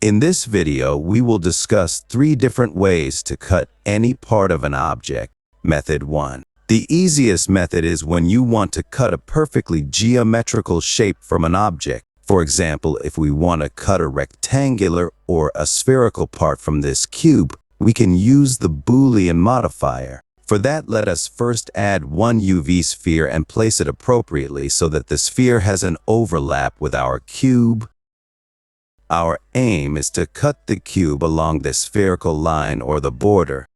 In this video, we will discuss 3 different ways to cut any part of an object. Method 1. The easiest method is when you want to cut a perfectly geometrical shape from an object. For example, if we want to cut a rectangular or a spherical part from this cube, we can use the Boolean modifier. For that, let us first add one UV sphere and place it appropriately so that the sphere has an overlap with our cube. Our aim is to cut the cube along the spherical line or the border.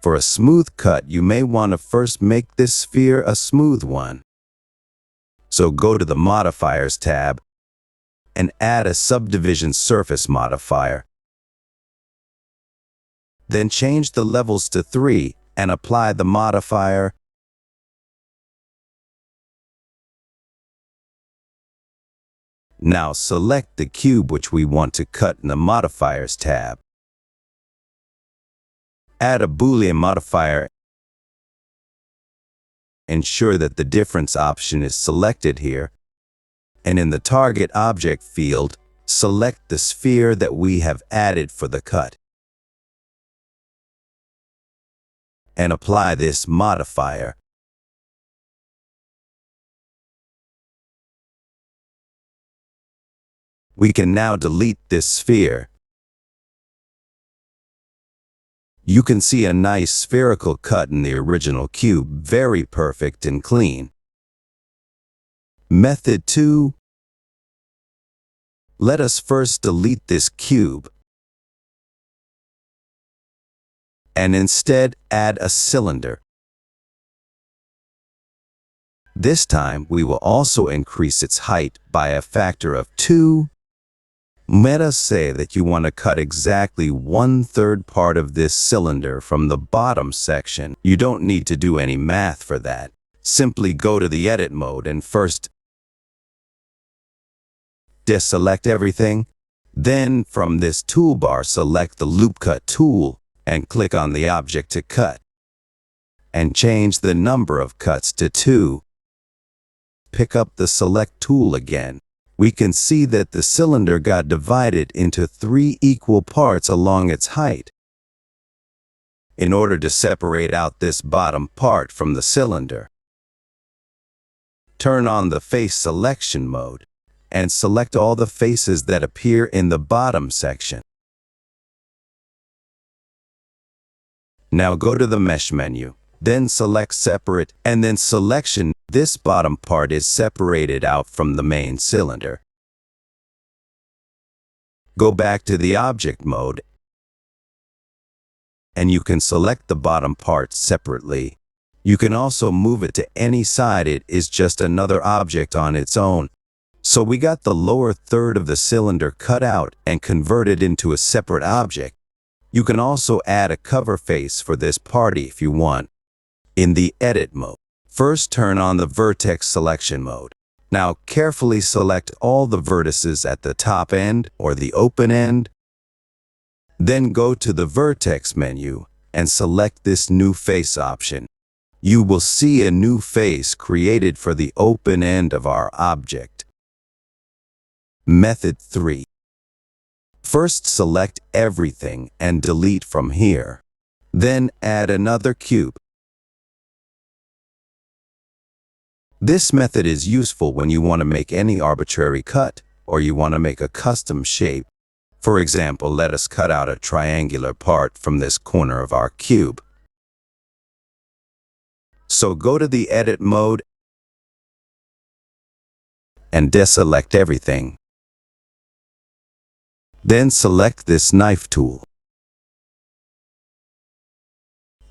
For a smooth cut, you may want to first make this sphere a smooth one. So go to the Modifiers tab and add a Subdivision Surface modifier. Then change the levels to 3 and apply the modifier. Now select the cube which we want to cut in the Modifiers tab. Add a Boolean modifier. Ensure that the difference option is selected here. And in the Target Object field, select the sphere that we have added for the cut. And apply this modifier. We can now delete this sphere. You can see a nice spherical cut in the original cube, very perfect and clean. Method 2. Let us first delete this cube and instead add a cylinder. This time we will also increase its height by a factor of 2. Let us say that you want to cut exactly 1/3 part of this cylinder from the bottom section. You don't need to do any math for that. Simply go to the Edit mode and first deselect everything. Then from this toolbar, select the Loop Cut tool and click on the object to cut. And change the number of cuts to 2. Pick up the Select tool again. We can see that the cylinder got divided into 3 equal parts along its height. In order to separate out this bottom part from the cylinder, turn on the Face Selection mode and select all the faces that appear in the bottom section. Now go to the Mesh menu, then select Separate, and then Selection. This bottom part is separated out from the main cylinder. Go back to the Object mode, and you can select the bottom part separately. You can also move it to any side. It is just another object on its own. So we got the lower third of the cylinder cut out and converted into a separate object. You can also add a cover face for this part if you want. In the Edit mode, first turn on the Vertex Selection mode. Now carefully select all the vertices at the top end or the open end. Then go to the Vertex menu and select this New Face option. You will see a new face created for the open end of our object. Method 3. First select everything and delete from here. Then add another cube. This method is useful when you want to make any arbitrary cut or you want to make a custom shape. For example, let us cut out a triangular part from this corner of our cube. So go to the Edit mode and deselect everything. Then select this Knife tool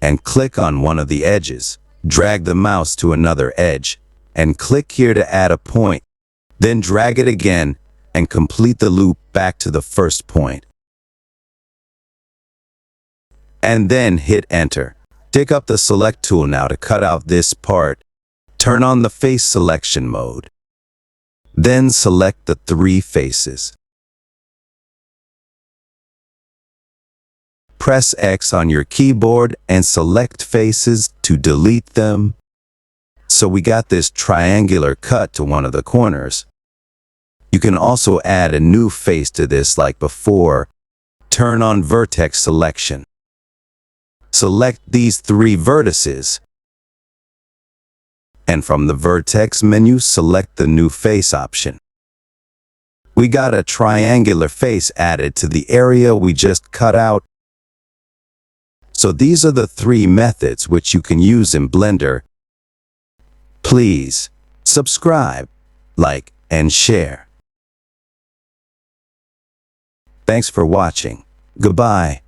and click on one of the edges. Drag the mouse to another edge and click here to add a point. Then drag it again and complete the loop back to the first point. And then hit Enter. Pick up the Select tool now to cut out this part. Turn on the Face Selection mode. Then select the 3 faces. Press X on your keyboard and select faces to delete them. So we got this triangular cut to one of the corners. You can also add a new face to this like before. Turn on vertex selection. Select these 3 vertices. And from the vertex menu, select the new face option. We got a triangular face added to the area we just cut out. So these are the 3 methods which you can use in Blender. Please subscribe, like, and share. Thanks for watching. Goodbye.